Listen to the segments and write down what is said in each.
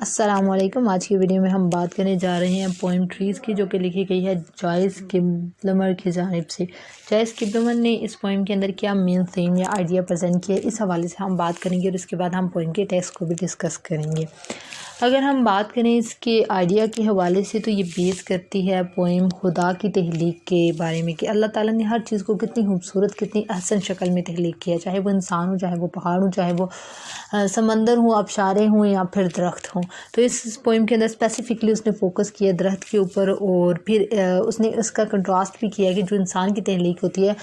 السلام علیکم۔ آج کی ویڈیو میں ہم بات کرنے جا رہے ہیں پوئم ٹریز کی، جو کہ لکھی گئی ہے جوائس کپلمر کی جانب سے۔ جوائس کپلمر نے اس پوئم کے اندر کیا مین تھیم یا آئیڈیا پریزنٹ کیا ہے، اس حوالے سے ہم بات کریں گے اور اس کے بعد ہم پوئم کے ٹیکسٹ کو بھی ڈسکس کریں گے۔ اگر ہم بات کریں اس کے آئیڈیا کے حوالے سے، تو یہ بیس کرتی ہے پوئم خدا کی تخلیق کے بارے میں کہ اللہ تعالیٰ نے ہر چیز کو کتنی خوبصورت، کتنی احسن شکل میں تخلیق کیا، چاہے وہ انسان ہو، چاہے وہ پہاڑ ہو، چاہے وہ سمندر ہوں، آبشاریں ہوں یا پھر درخت ہوں۔ تو اس پوئم کے اندر اسپیسیفکلی اس نے فوکس کیا درخت کے اوپر، اور پھر اس نے اس کا کنٹراسٹ بھی کیا کہ جو انسان کی تخلیق ہوتی ہے،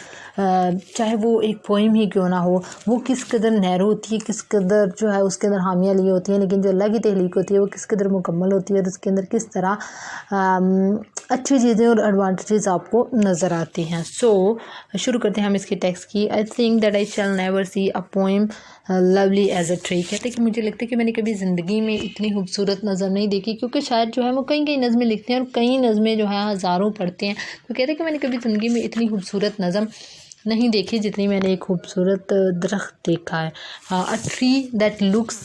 چاہے وہ ایک پوئم ہی کیوں نہ ہو، وہ کس قدر نیرو ہوتی ہے، کس قدر جو ہے اس کے اندر خامیاں لی ہوتی ہیں، لیکن جو اللہ کی تخلیق ہوتی ہے وہ کس قدر مکمل ہوتی ہے، اور اس کے اندر کس طرح اچھی چیزیں اور ایڈوانٹیجز آپ کو نظر آتی ہیں۔ شروع کرتے ہیں ہم اس کے ٹیکسٹ کی۔ I think that I shall never see a poem lovely as a tree۔ کہتے ہیں کہ مجھے لگتا ہے کہ میں نے کبھی زندگی میں اتنی خوبصورت نظم نہیں دیکھی، کیونکہ شاید جو ہے وہ کئی نظمیں لکھتے ہیں اور کئی نظمیں جو ہے ہزاروں پڑھتے ہیں، تو کہتے ہیں کہ میں نے کبھی زندگی میں اتنی خوبصورت نظم نہیں دیکھی جتنی میں نے ایک خوبصورت درخت دیکھا ہے۔ A tree that looks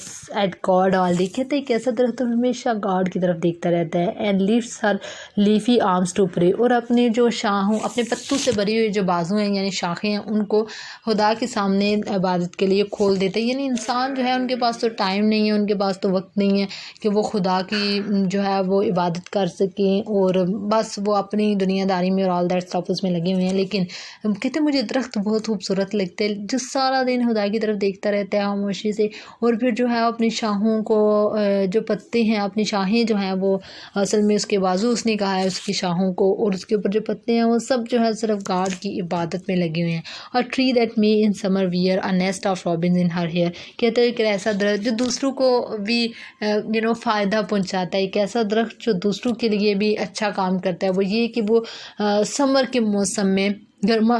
at God all day۔ کہتے ہیں کہ ایسا درخت ہمیشہ گاڈ کی طرف دیکھتا رہتا ہے۔ And lifts her leafy arms to pray۔ اور اپنے جو شاخوں، اپنے پتوں سے بھری ہوئی جو بازو ہیں یعنی شاخیں ہیں، ان کو خدا کے سامنے عبادت کے لیے کھول دیتے ہیں۔ یعنی انسان جو ہے ان کے پاس تو ٹائم نہیں ہے، ان کے پاس تو وقت نہیں ہے کہ وہ خدا کی جو ہے وہ عبادت کر سکیں، اور بس وہ اپنی دنیا داری میں اور آل دیٹ اسٹف اس میں لگے ہوئے ہیں۔ لیکن کہتے ہیں مجھے درخت بہت خوبصورت لگتے ہیں جو سارا دن خدا کی طرف دیکھتا رہتا ہے خاموشی سے، اور پھر جو ہے اپنی شاخوں کو، جو پتے ہیں، اپنی شاخیں جو ہیں، وہ اصل میں اس کے بازو اس نے کہا ہے اس کی شاخوں کو، اور اس کے اوپر جو پتے ہیں وہ سب جو ہے صرف گاڈ کی عبادت میں لگے ہوئے ہیں۔ A tree that may in summer wear a nest of robins in her hair۔ کہتے ہیں کہ ایسا درخت جو دوسروں کو بھی فائدہ پہنچاتا ہے، ایک ایسا درخت جو دوسروں کے لیے بھی اچھا کام کرتا ہے، وہ یہ کہ وہ سمر کے موسم میں،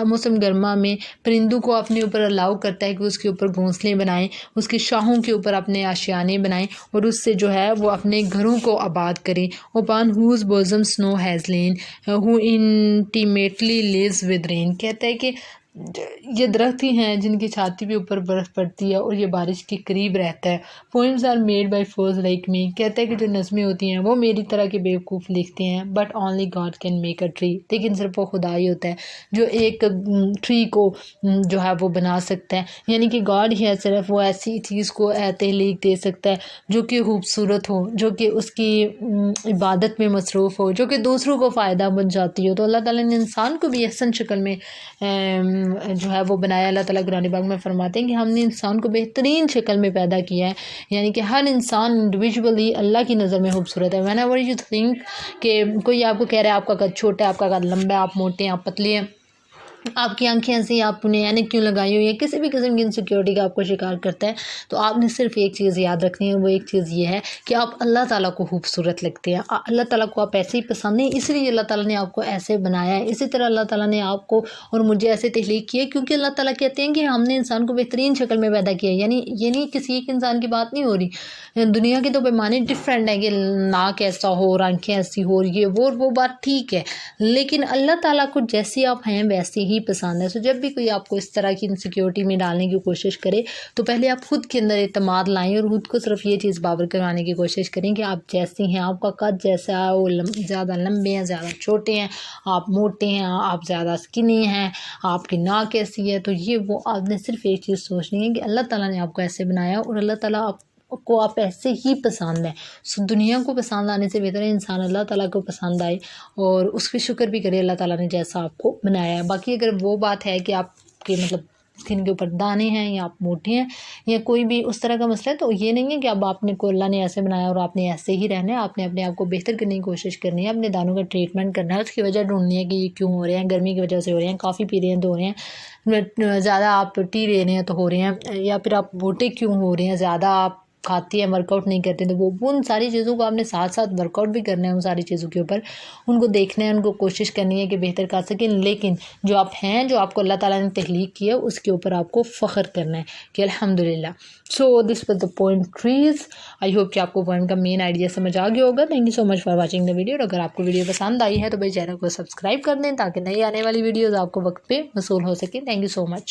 موسم گرما میں پرندوں کو اپنے اوپر الاؤ کرتا ہے کہ اس کے اوپر گھونسلے بنائیں، اس کی شاخوں کے اوپر اپنے آشیانے بنائیں، اور اس سے جو ہے وہ اپنے گھروں کو آباد کریں۔ Upon whose bosom snow has lain, who intimately lives with rain۔ کہتا ہے کہ یہ درخت ہی ہیں جن کی چھاتی پہ اوپر برف پڑتی ہے اور یہ بارش کے قریب رہتا ہے۔ Poems are made by fools like me۔ کہتا ہے کہ جو نظمیں ہوتی ہیں وہ میری طرح کے بیوقوف لکھتے ہیں۔ But only God can make a tree۔ لیکن صرف وہ خدا ہی ہوتا ہے جو ایک ٹری کو جو ہے وہ بنا سکتا ہے، یعنی کہ گاڈ ہی ہے صرف وہ ایسی چیز کو تخلیق دے سکتا ہے جو کہ خوبصورت ہو، جو کہ اس کی عبادت میں مصروف ہو، جو کہ دوسروں کو فائدہ پہنچاتی ہو۔ تو اللہ تعالیٰ نے انسان کو بھی احسن شکل میں جو ہے وہ بنایا۔ اللہ تعالیٰ قرآن پاک میں فرماتے ہیں کہ ہم نے انسان کو بہترین شکل میں پیدا کیا ہے، یعنی کہ ہر انسان انڈیویجولی اللہ کی نظر میں خوبصورت ہے۔ whenever you think کہ کوئی آپ کو کہہ رہا ہے آپ کا قد چھوٹا ہے، آپ کا قد لمبا ہے، آپ موٹے ہیں، آپ پتلے ہیں، آپ کی آنکھیں ایسی، آپ نے اینک کیوں لگائی ہوئی ہے، کسی بھی قسم کی انسیکیورٹی کا آپ کو شکار کرتا ہے، تو آپ نے صرف ایک چیز یاد رکھنی ہے، وہ ایک چیز یہ ہے کہ آپ اللہ تعالیٰ کو خوبصورت لگتے ہیں، اللہ تعالیٰ کو آپ ایسے ہی پسند نہیں، اس لیے اللہ تعالیٰ نے آپ کو ایسے بنایا ہے۔ اسی طرح اللہ تعالیٰ نے آپ کو اور مجھے ایسے تخلیق کیا، کیونکہ اللہ تعالیٰ کہتے ہیں کہ ہم نے انسان کو بہترین شکل میں پیدا کیا ہے۔ یعنی یہ نہیں کسی ایک انسان کی بات نہیں ہو رہی، دنیا کے تو پیمانے ڈفرینٹ ہیں کہ ناک ایسا ہو اور آنکھیں ایسی ہو، یہ وہ بات ٹھیک ہے، لیکن اللہ تعالیٰ کو جیسے آپ ہیں ویسے ہی پسند ہے۔ جب بھی کوئی آپ کو اس طرح کی انسیکیورٹی میں ڈالنے کی کوشش کرے، تو پہلے آپ خود کے اندر اعتماد لائیں اور خود کو صرف یہ چیز باور کروانے کی کوشش کریں کہ آپ جیسے ہیں، آپ کا قد جیسا ہے، وہ زیادہ لمبے ہیں، زیادہ چھوٹے ہیں، آپ موٹے ہیں، آپ زیادہ اسکنی ہیں، آپ کی ناک کیسی ہے، تو یہ وہ آپ نے صرف ایک چیز سوچنی ہے کہ اللہ تعالیٰ نے آپ کو ایسے بنایا اور اللہ تعالیٰ آپ ایسے ہی پسند ہے۔ دنیا کو پسند آنے سے بہتر ہے انسان اللہ تعالیٰ کو پسند آئے اور اس کی شکر بھی کرے اللہ تعالیٰ نے جیسا آپ کو بنایا ہے۔ باقی اگر وہ بات ہے کہ آپ کے اسکن کے اوپر دانے ہیں یا آپ موٹے ہیں یا کوئی بھی اس طرح کا مسئلہ ہے، تو یہ نہیں ہے کہ اب آپ نے کو اللہ نے ایسے بنایا اور آپ نے ایسے ہی رہنا ہے، آپ نے اپنے آپ کو بہتر کرنے کی کوشش کرنی ہے، اپنے دانوں کا ٹریٹمنٹ کرنا ہے، اس کی وجہ ڈھونڈنی ہے کہ یہ کیوں ہو رہے ہیں، گرمی کی وجہ سے ہو رہے ہیں، کافی پی رہے ہیں تو ہو رہے ہیں، زیادہ آپ ٹی لے رہے ہیں تو ہو رہے ہیں، یا پھر آپ موٹے کیوں ہو رہے ہیں، زیادہ آپ کھاتی ہیں ورک آؤٹ نہیں کرتے، تو وہ ان ساری چیزوں کو آپ نے ساتھ ساتھ ورک آؤٹ بھی کرنا ہے، ان ساری چیزوں کے اوپر ان کو دیکھنا ہے، ان کو کوشش کرنی ہے کہ بہتر کر سکیں، لیکن جو آپ ہیں، جو آپ کو اللہ تعالیٰ نے تخلیق کیا اس کے اوپر آپ کو فخر کرنا ہے کہ الحمدللہ۔ This was the poem trees. I hope کہ آپ کو پوئم کا مین آئیڈیا سمجھ آ گیا ہوگا۔ Thank you so much for watching the video, اور اگر آپ کو ویڈیو پسند آئی ہے تو میرے چینل کو سبسکرائب کر دیں تاکہ نئی آنے والی ویڈیوز آپ کو وقت پہ موصول ہو سکیں۔ Thank you so much.